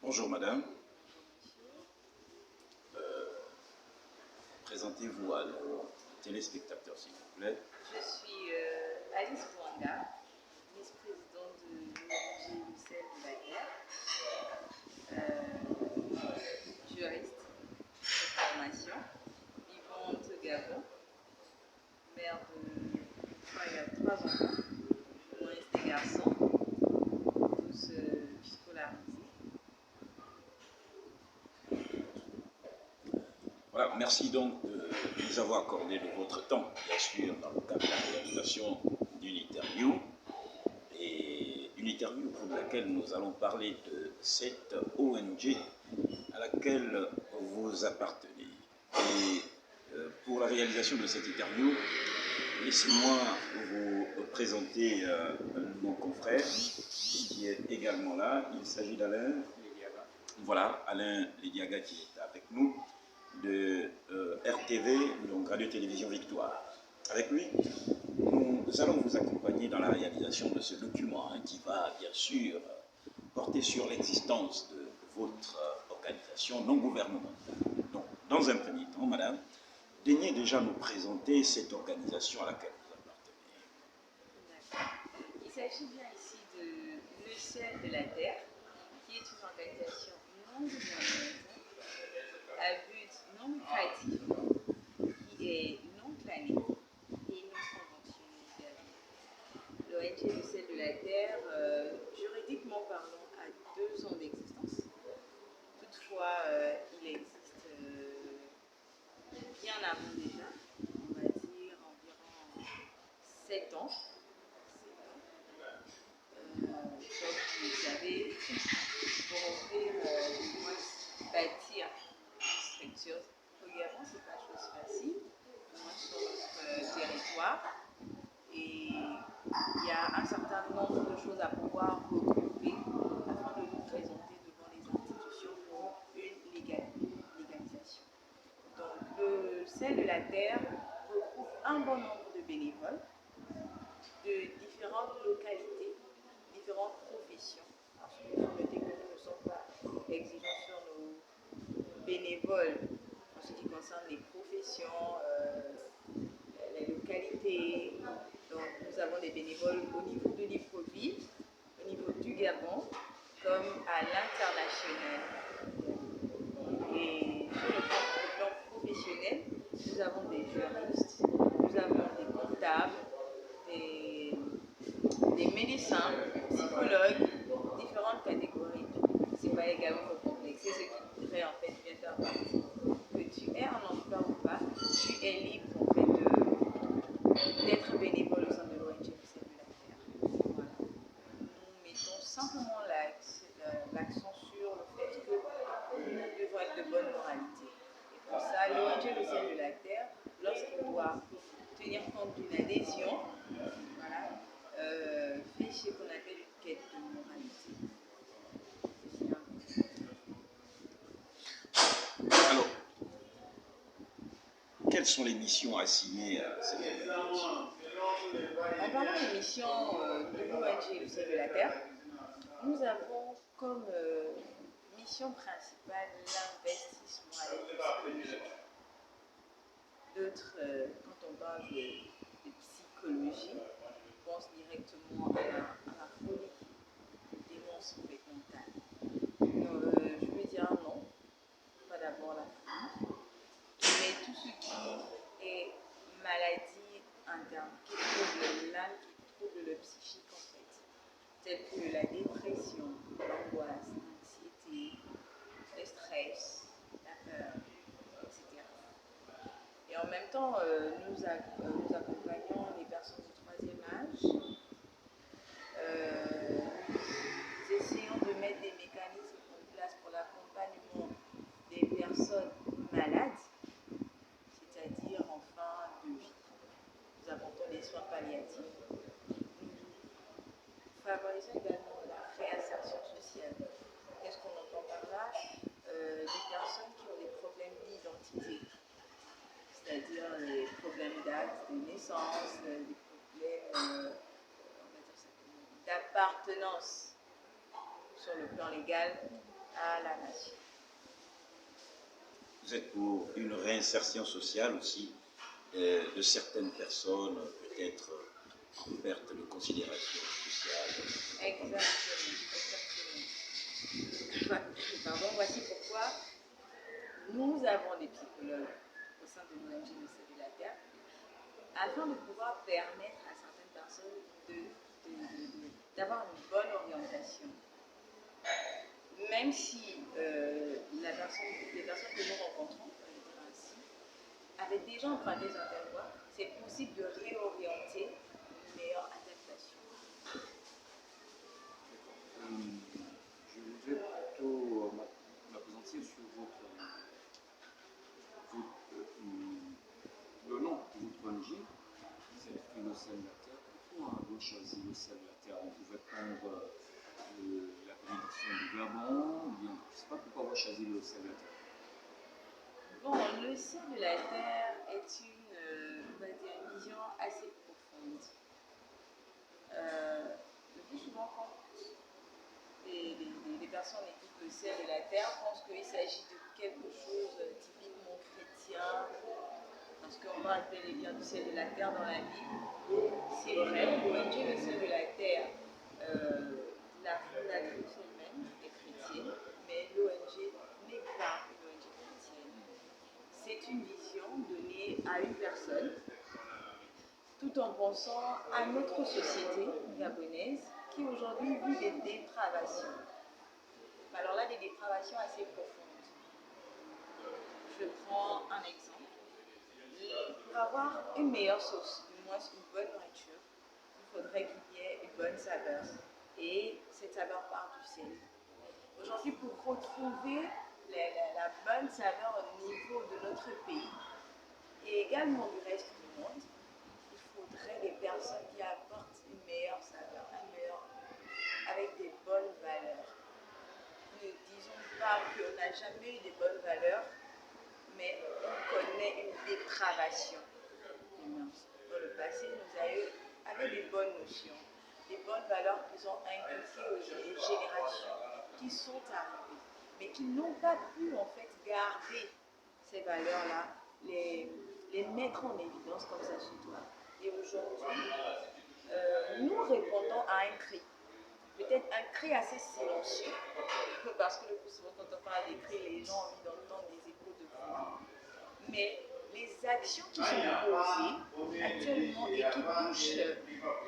Bonjour madame. Présentez-vous à nos téléspectateurs s'il vous plaît. Je suis Alice Bouanga, vice-présidente de l'ONG Lucelle de la Terre, juriste de formation, vivante au Gabon, mère de 3 enfants, moins des garçons, tous scolarisés. Voilà, merci donc de nous avoir accordé de votre temps, bien sûr, dans le cadre de la réalisation d'une interview. Et une interview pour laquelle nous allons parler de cette ONG à laquelle vous appartenez. Et pour la réalisation de cette interview, laissez-moi vous présenter mon confrère qui est également là. Il s'agit d'Alain. Voilà, Alain Lédiaga qui est avec nous de RTV, donc Radio-Télévision Victoire. Avec lui, nous allons vous accompagner dans la réalisation de ce document qui va bien sûr porter sur l'existence de votre organisation non gouvernementale. Donc, dans un premier temps, madame, daignez déjà nous présenter cette organisation à laquelle vous appartenez. D'accord. Il s'agit bien ici de Lucelle de la Terre, qui est une organisation non gouvernementale à but non lucratif, qui est non clanique et non conventionnée également. L'ONG Lucelle de la Terre, juridiquement parlant, a 2 ans d'existence. Toutefois, il existe bien avant déjà, on va dire environ 7 ans. Comme vous le savez, pour offrir du moins bâtir une structure au Gabon, ce n'est pas chose facile, au moins sur notre territoire. Et il y a un certain nombre de choses à pouvoir regrouper afin de nous présenter devant les institutions pour une légalisation. Donc, le sel de la terre regroupe un bon nombre de bénévoles de différentes localités, différentes professions. Parce que notez que nous ne sommes pas exigeants sur nos bénévoles en ce qui concerne les professions, les localités. Donc nous avons des bénévoles au niveau de Libreville, au niveau du Gabon, comme à l'international. Et sur le plan professionnel, nous avons des juristes, nous avons des comptables, des médecins, psychologues, différentes catégories. Ce n'est pas également complexé, ce qui voudrait en fait bien faire partie. Que tu aies un emploi ou pas, tu es libre en fait d'être bénévole au sein de l'ONG Lucelle de la Terre. Voilà. Nous mettons simplement l'accent sur le fait que nous devons être de bonne moralité. Et pour ça, l'ONG Lucelle de la Terre, lorsqu'elle doit tenir compte d'une adhésion, voilà, fait ce qu'on appelle une quête de moralité. Alors, quelles sont les missions assignées à cette organisation? En parlant des missions de l'ONG Lucelle de la Terre, nous avons comme mission principale l'investissement à l'aide psychologique. D'autres, quand on parle de psychologie, pensent directement à la folie, des démons mentales. Je veux dire non, pas d'abord la folie, mais tout ce qui est maladie interne, qui trouble l'âme, qui trouble le psychique en fait, telles que la dépression, l'angoisse, l'anxiété, le stress, la peur, etc. Et en même temps, nous accompagnons les personnes du 3e âge. Nous essayons de mettre des mécanismes en place pour l'accompagnement des personnes malades, c'est-à-dire en fin de vie. Nous apportons des soins palliatifs. Nous favorisons également la réinsertion sociale. Qu'est-ce qu'on entend par là? Des personnes qui ont des problèmes d'identité, c'est-à-dire les problèmes d'acte de naissance, des problèmes d'appartenance sur le plan légal à la nation. Vous êtes pour une réinsertion sociale aussi de certaines personnes, peut-être en perte de considération sociale. Exactement. Pardon, voici pourquoi nous avons des psychologues au sein de l'ONG Le Sel de la Terre, afin de pouvoir permettre à certaines personnes d'avoir une bonne orientation. Même si les personnes que nous rencontrons, pour le dire ainsi, avaient déjà emprunté certaines voies, c'est possible de réorienter une meilleure adaptation. Je voudrais plutôt m'appesantir sur le nom de votre ONG, c'est le sel de la terre. Pourquoi avoir choisi le sel de la terre? On pouvait prendre la bénédiction du Gabon, ou bien, je ne sais pas pourquoi avoir choisi le sel de la terre. Bon, le sel de la terre est une vision assez profonde. Le plus souvent, quand les personnes écoutent le sel de la terre, pensent qu'il s'agit de quelque chose typiquement chrétien, parce qu'on parle bel et bien du sel de la terre dans la Bible. C'est vrai, l'ONG Le Sel de la Terre, la fondatrice elle-même est chrétienne, mais l'ONG n'est pas une ONG chrétienne. C'est une vision donnée à une personne, tout en pensant à notre société gabonaise qui aujourd'hui vit des dépravations. Alors là, des dépravations assez profondes. Je prends un exemple. Pour avoir une meilleure sauce, du moins une bonne nourriture, il faudrait qu'il y ait une bonne saveur. Et cette saveur part du sel. Aujourd'hui, pour retrouver la bonne saveur au niveau de notre pays et également du reste du monde, il faudrait des personnes qui apportent une meilleure saveur, avec des bonnes valeurs. Ne disons pas qu'on n'a jamais eu des bonnes valeurs, mais on connaît une dépravation des mœurs. Dans le passé, nous avons des bonnes notions, des bonnes valeurs qui sont inculquées aux générations qui sont arrivées, mais qui n'ont pas pu en fait garder ces valeurs-là, les mettre en évidence comme ça se doit. Et aujourd'hui, nous répondons à un cri. Peut-être un cri assez silencieux, parce que le plus souvent quand on parle des cris, les gens ont envie d'entendre des échos de voix. Mais les actions qui sont posées actuellement et qui touchent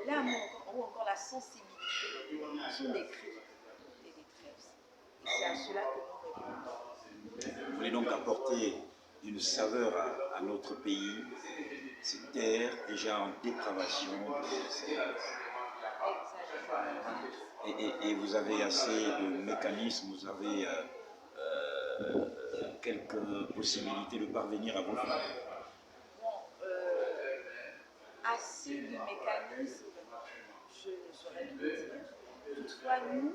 l'âme ou encore la sensibilité sont des cris et des détresse. Et c'est à cela que nous répondons. Vous voulez donc apporter une saveur à notre pays, cette terre déjà en dépravation. Et vous avez assez de mécanismes, vous avez quelques possibilités de parvenir à vos fins. Bon, assez de mécanismes, je ne saurais le dire. Toutefois, nous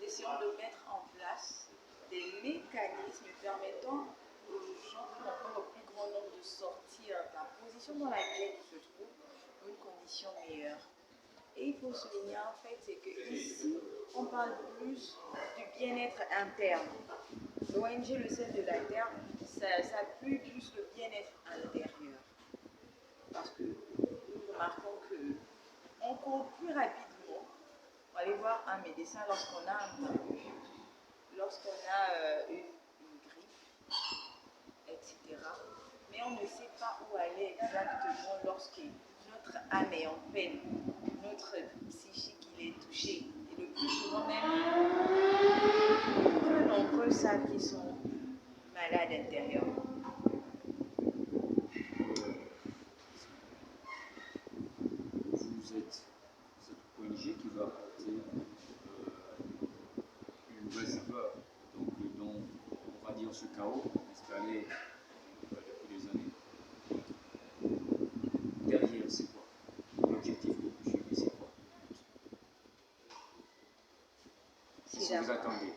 essayons de mettre en place des mécanismes permettant aux gens, encore au plus grand nombre, de sortir de la position dans laquelle ils se trouvent dans une condition meilleure. Et il faut souligner en fait, c'est qu'ici, on parle plus du bien-être interne. L'ONG Le Sel de la Terre, ça appuie plus le bien-être intérieur. Parce que nous remarquons qu'on court plus rapidement pour aller voir un médecin lorsqu'on a un mal, lorsqu'on a une grippe, etc. Mais on ne sait pas où aller exactement lorsque notre âme est en peine, notre psychique il est touché. Et le plus souvent même, peu nombreux savent qu'ils sont malades intérieurement. Vous êtes cette ONG qui va apporter une nouvelle saveur, donc dans, on va dire, ce chaos installé depuis des années. Derrière, c'est quoi? L'objectif que vous suivez, c'est quoi? Si vous attendez.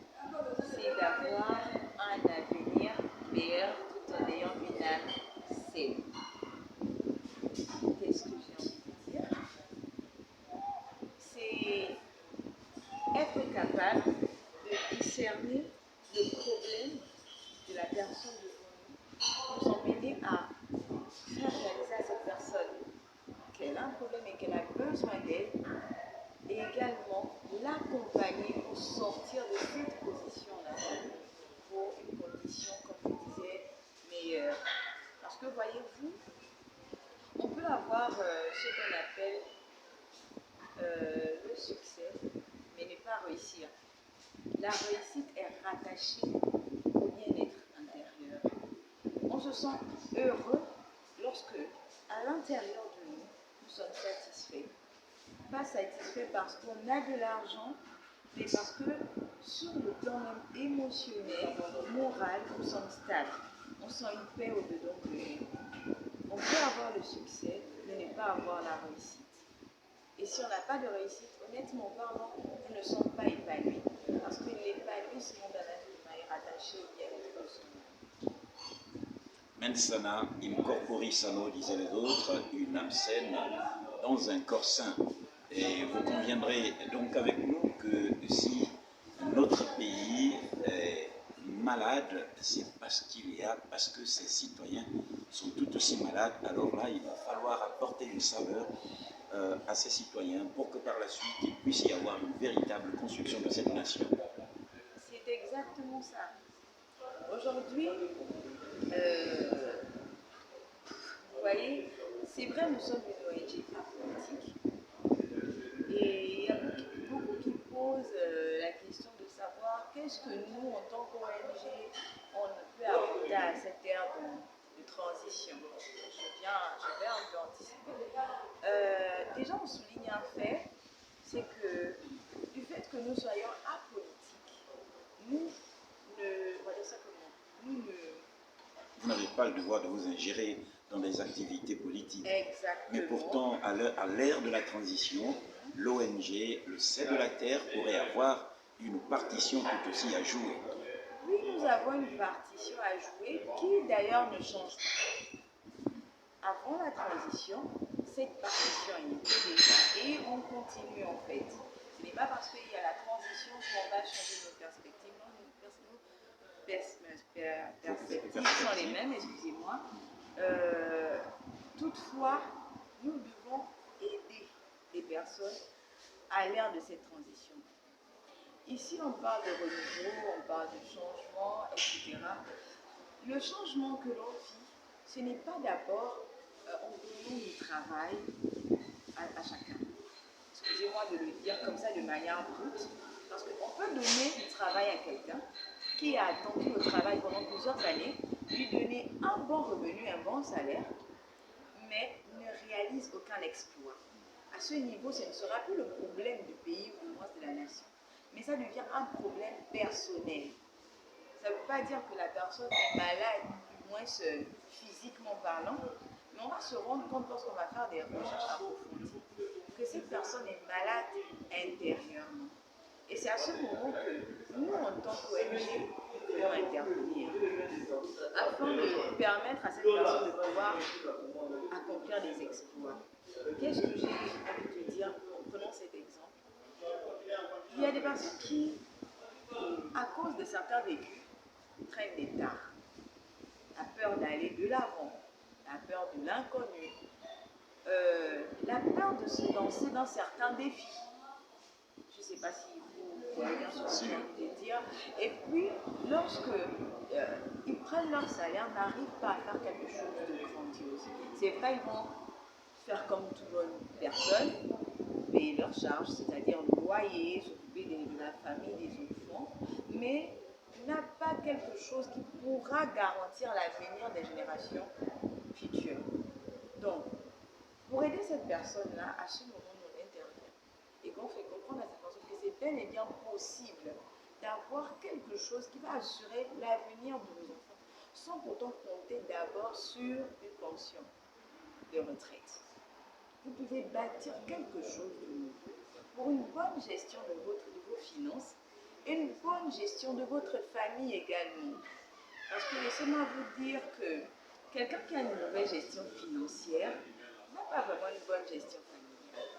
C'est d'avoir un avenir meilleur tout en ayant une âme saine. Qu'est-ce que j'ai envie de dire? C'est être capable de discerner le problème de la personne devant nous emmener à faire réaliser à cette personne qu'elle a un problème et qu'elle a besoin d'aide, et également l'accompagner pour sortir de cette position-là, pour une condition, comme je disais, meilleure. Parce que voyez-vous, on peut avoir ce qu'on appelle le succès, mais ne pas réussir. La réussite est rattachée au bien-être intérieur. On se sent heureux lorsque, à l'intérieur de nous, nous sommes satisfaits. Pas satisfaits parce qu'on a de l'argent, mais parce que sur le plan même émotionnel, moral, nous sommes stables. On sent une paix au-dedans de nous. On peut avoir le succès, mais ne pas avoir la réussite. Et si on n'a pas de réussite, honnêtement parlant, nous ne sommes pas épanouis. Parce que l'épanouissement d'un être humain est rattaché au bien-être de son âme. Mens sana in corpore sano, disaient les autres, une âme saine dans un corps sain. Et vous conviendrez donc avec nous que si notre pays est malade, c'est parce que ses citoyens sont tout aussi malades. Alors là, il va falloir apporter une saveur à ces citoyens pour que par la suite, il puisse y avoir une véritable construction de cette nation. C'est exactement ça. Aujourd'hui, vous voyez, c'est vrai, nous sommes une ONG apolitique. Et il y a beaucoup qui posent la question de savoir qu'est-ce que nous, en tant qu'ONG, on peut apporter à cette ère de transition. Je vais un peu anticiper. Déjà, on souligne un fait, c'est que du fait que nous soyons apolitiques, nous ne, on va dire ça comment, nous ne... Vous n'avez pas le devoir de vous ingérer dans des activités politiques. Exactement. Mais pourtant, à l'ère de la transition, l'ONG, le C de la Terre, pourrait avoir une partition tout aussi à jouer. Oui, nous avons une partition à jouer qui d'ailleurs ne change pas. Avant la transition, cette partition était déjà et on continue en fait. Ce n'est pas parce qu'il y a la transition qu'on va changer nos perspectives. Non, nos perspectives sont les mêmes, excusez-moi. Toutefois, nous devons aider les personnes à l'ère de cette transition. Ici, on parle de renouveau, on parle de changement, etc. Le changement que l'on vit, ce n'est pas d'abord en donnant du travail à chacun. Excusez-moi de le dire comme ça de manière brute, parce qu'on peut donner du travail à quelqu'un qui a attendu le travail pendant plusieurs années, lui donner un bon revenu, un bon salaire, mais ne réalise aucun exploit. À ce niveau, ce ne sera plus le problème du pays ou du moins de la nation, mais ça devient un problème personnel. Ça ne veut pas dire que la personne est malade, du moins physiquement parlant, mais on va se rendre compte lorsqu'on va faire des recherches approfondies que cette personne est malade intérieurement. Et c'est à ce moment que nous, en tant qu'ONG, devons intervenir afin de permettre à cette personne de pouvoir accomplir des exploits. Qu'est-ce que j'ai envie de dire en prenant cet exemple? Il y a des personnes qui, à cause de certains vécus, traînent des tares. La peur d'aller de l'avant, la peur de l'inconnu, la peur de se lancer dans certains défis. Je ne sais pas si vous voyez bien ce que j'ai envie de dire. Et puis, lorsque ils prennent leur salaire, n'arrivent pas à faire quelque chose de grandiose. C'est vrai, ils vont faire comme toute bonne personne, payer leurs charges, c'est-à-dire le loyer, s'occuper de la famille, des enfants, mais n'a pas quelque chose qui pourra garantir l'avenir des générations futures. Donc, pour aider cette personne-là, à ce moment, on intervient et qu'on fait comprendre à cette personne que c'est bel et bien possible d'avoir quelque chose qui va assurer l'avenir de nos enfants, sans pourtant compter d'abord sur une pension de retraite. Vous pouvez bâtir quelque chose de nouveau pour une bonne gestion de vos finances et une bonne gestion de votre famille également. Parce que laissez-moi vous dire que quelqu'un qui a une mauvaise gestion financière n'a pas vraiment une bonne gestion familiale.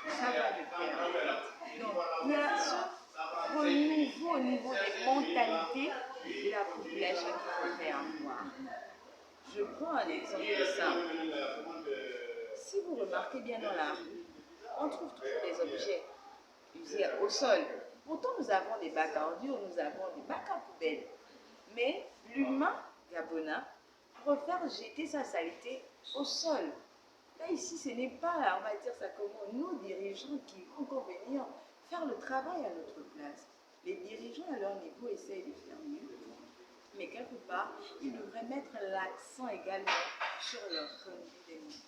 Ça va de pair. Donc, il y a ce renouveau au niveau des mentalités population qui vivrait en noir. Je prends un exemple simple. Si vous remarquez bien dans la rue, on trouve toujours des objets usés au sol. Pourtant, nous avons des bacs à ordures, nous avons des bacs à poubelles. Mais l'humain gabonais préfère jeter sa saleté au sol. Là, ici, ce n'est pas, on va dire ça comment, nos dirigeants qui vont encore venir faire le travail à notre place. Les dirigeants, à leur niveau, essayent de faire mieux. Mais quelque part, ils devraient mettre l'accent également sur leur revenu des mots.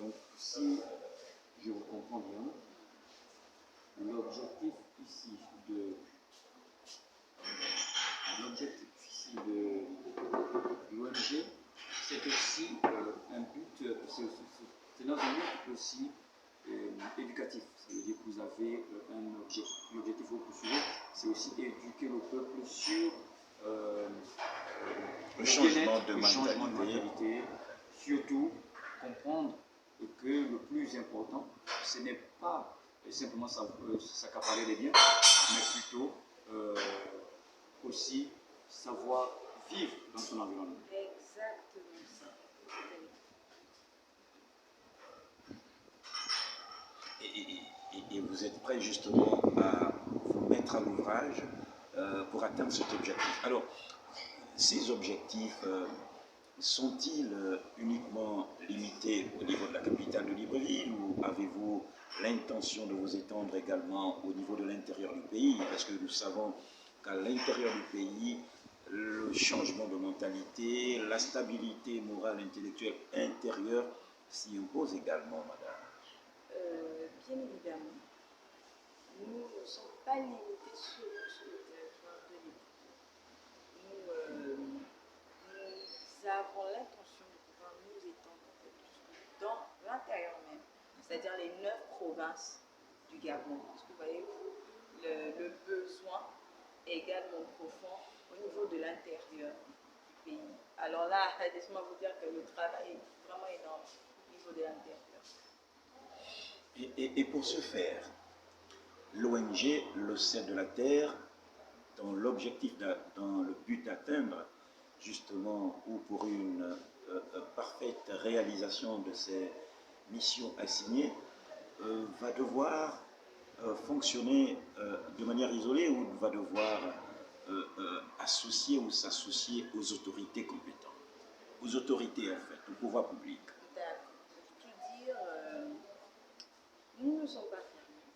Donc, si je vous comprends bien, l'objectif ici de l'ONG, c'est aussi un but, c'est dans un but aussi éducatif. Ça veut dire que vous avez un objectif. L'objectif que vous poursuivez, c'est aussi éduquer le peuple sur le changement de mentalité. Surtout comprendre que le plus important, ce n'est pas simplement s'accaparer des biens, mais plutôt aussi savoir vivre dans son environnement. Exactement ça. Et vous êtes prêts justement à vous mettre à l'ouvrage pour atteindre cet objectif. Alors, ces objectifs sont-ils uniquement limités au niveau de la capitale de Libreville ou avez-vous l'intention de vous étendre également au niveau de l'intérieur du pays? Parce que nous savons qu'à l'intérieur du pays, le changement de mentalité, la stabilité morale, intellectuelle intérieure s'y impose également, madame. Bien évidemment, nous ne sommes pas limités seulement sur le territoire de l'île. Nous avons l'intention de pouvoir nous étendre un peu plus dans l'intérieur même, c'est-à-dire les 9 provinces du Gabon. Parce que vous voyez, le besoin est également profond au niveau de l'intérieur du pays. Alors là, laissez-moi vous dire que le travail est vraiment énorme au niveau de l'intérieur. Et pour ce faire, l'ONG Le Sel de la Terre, dans l'objectif, dans le but d'atteindre justement ou pour une parfaite réalisation de ses missions assignées, va devoir fonctionner de manière isolée ou va devoir associer ou s'associer aux autorités compétentes, aux autorités en fait, au pouvoir public. D'accord. Pour tout dire, nous ne sommes pas fermés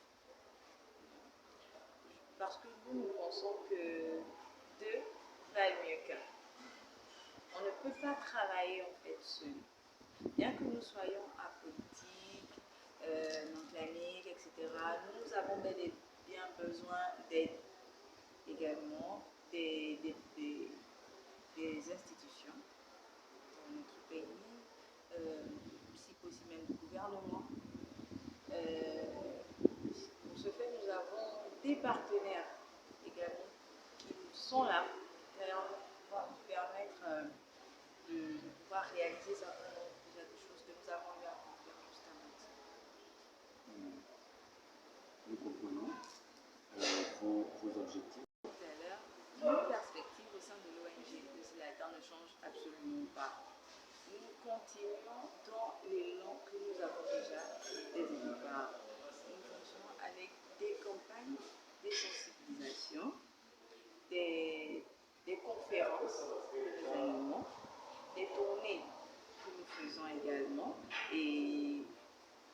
parce que nous pensons que deux valent mieux qu'un. On ne peut pas travailler en fait seul. Bien que nous soyons apolitiques, non planiques, etc., nous avons bel et bien besoin d'aide également des institutions dans notre pays, si possible même du gouvernement. Pour ce faire, nous avons des partenaires également qui sont là, pour nous permettre de pouvoir réaliser certaines choses que nous avons eu à accomplir jusqu'à maintenant. Nous comprenons vos objectifs. Tout à l'heure, nos perspectives au sein de l'ONG de Zlatan ne changent absolument pas. Nous continuons dans l'élan que nous avons déjà dès le départ. Nous fonctionnons avec des campagnes, des sensibilisations, des conférences, des événements, des tournées que nous faisons également. Et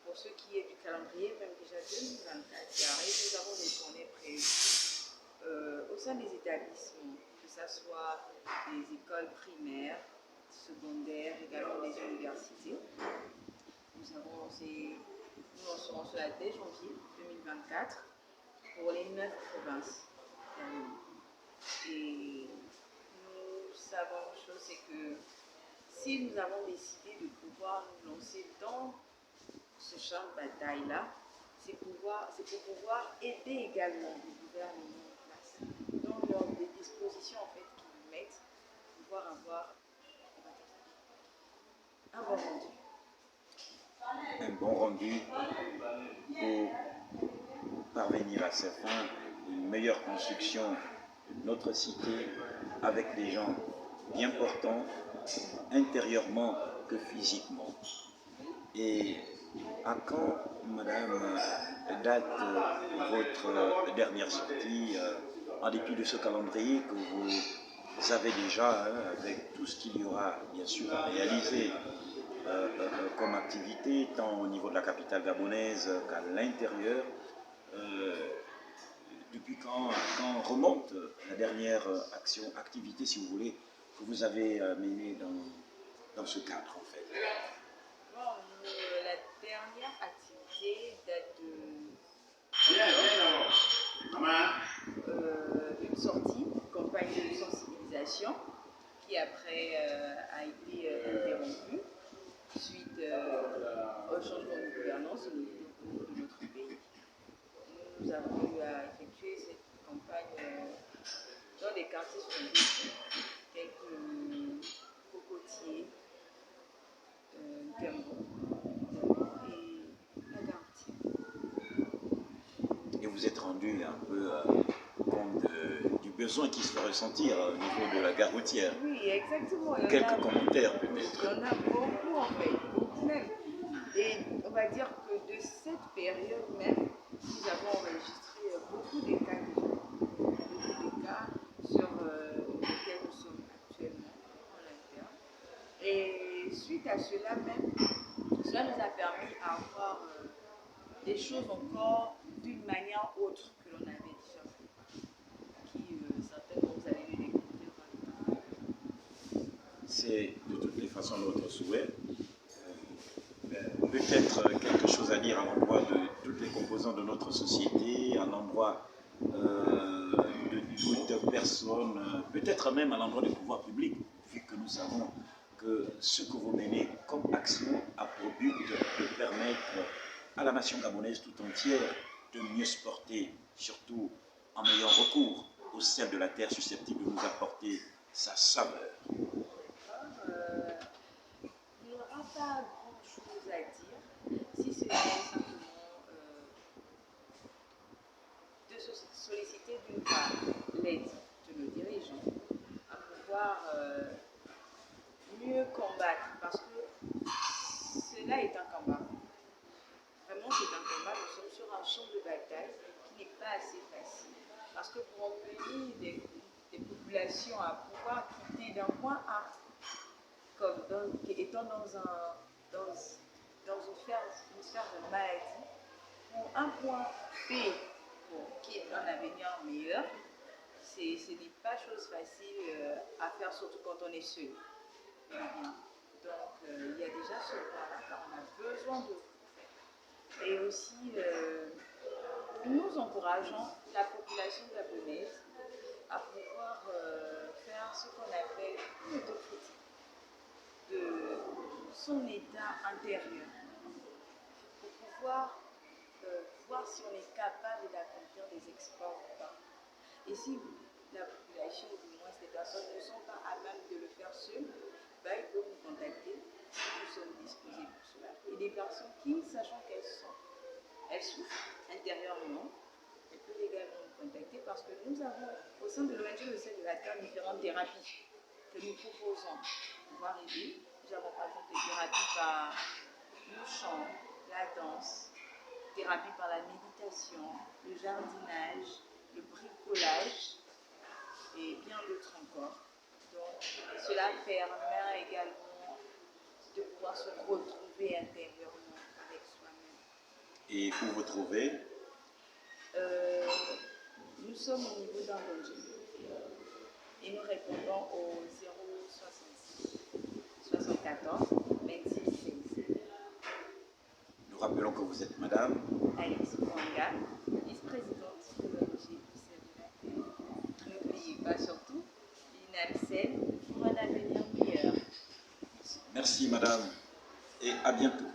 pour ce qui est du calendrier, même déjà 2024 qui arrive, nous avons des tournées prévues au sein des établissements, que ce soit des écoles primaires, secondaires, également des universités. Nous lancerons cela dès janvier 2024 pour les 9 provinces. Et nous savons une chose, c'est que si nous avons décidé de pouvoir nous lancer dans ce champ de bataille-là, c'est pour pouvoir aider également le gouvernement en place dans leurs dispositions en fait qu'ils mettent pour pouvoir avoir un bon rendu. Un bon rendu pour parvenir à ses fins, une meilleure construction notre cité avec des gens bien portants, intérieurement que physiquement. Et à quand, madame, date votre dernière sortie, en dépit de ce calendrier que vous avez déjà, hein, avec tout ce qu'il y aura bien sûr à réaliser comme activité, tant au niveau de la capitale gabonaise qu'à l'intérieur. Depuis quand remonte la dernière activité, si vous voulez, que vous avez menée dans ce cadre, en fait? Bon, la dernière activité date de une sortie, une campagne de sensibilisation qui après a été interrompue suite au changement de gouvernance au niveau de notre pays. Nous avons eu à effectuer cette campagne dans des quartiers sur tels que Cocotier, Gambon et la Garantie. Et vous êtes rendu un peu compte du besoin qui se fait ressentir au niveau de la gare routière. Oui, exactement. Quelques commentaires peut-être. Il y en a beaucoup en fait, beaucoup même. Et on va dire que de cette période même, nous avons enregistré beaucoup de cas déjà. Beaucoup de cas sur lesquels nous sommes actuellement en interne. Et suite à cela même, cela nous a permis à voir des choses encore d'une manière autre que l'on avait déjà fait. Qui certainement vous allez les découvrir dans le temps. C'est de toutes les façons notre souhait. Peut-être quelque chose à dire à l'endroit de toutes les composantes de notre société, à l'endroit de toute personne, peut-être même à l'endroit des pouvoirs publics, vu que nous savons que ce que vous menez comme action a pour but de permettre à la nation gabonaise tout entière de mieux se porter, surtout en ayant recours au sel de la terre susceptible de nous apporter sa saveur. Il n'y aura pas grand-chose à dire si ce n'est simplement de solliciter d'une part l'aide de nos dirigeants à pouvoir mieux combattre, parce que cela est un combat. Vraiment, c'est un combat. Nous sommes sur un champ de bataille qui n'est pas assez facile. Parce que pour empêcher des populations à pouvoir quitter d'un point A, comme étant dans une sphère de maladie, pour un point B, qui est un avenir meilleur, ce n'est pas chose facile à faire, surtout quand on est seul. Donc, il y a déjà ce point-là, car on a besoin de vous. Et aussi, nous encourageons la population gabonaise à pouvoir faire ce qu'on appelle une autocritique de son état intérieur pour pouvoir voir si on est capable d'accomplir des exploits ou pas. Et si la population, ou du moins ces personnes, ne sont pas à même de le faire seules, ben, ils peuvent nous contacter si nous sommes disposés pour cela. Et des personnes qui, sachant elles souffrent intérieurement, elles peuvent également nous contacter parce que nous avons, au sein de l'ONG Le Sel de la Terre, différentes thérapies que nous proposons pour pouvoir aider. Nous avons par exemple des thérapies par le chant, la danse, thérapie par la méditation, le jardinage, le bricolage et bien d'autres encore. Donc cela permet également de pouvoir se retrouver intérieurement avec soi-même. Et où vous trouvez? Nous sommes au niveau d'un logis et nous répondons au 066 74 26 16. Nous rappelons que vous êtes madame Alice Mwanga, vice-présidente de l'ONG du Sel de la Terre. N'oubliez pas surtout l'INALSEL pour un avenir meilleur. Merci madame et à bientôt.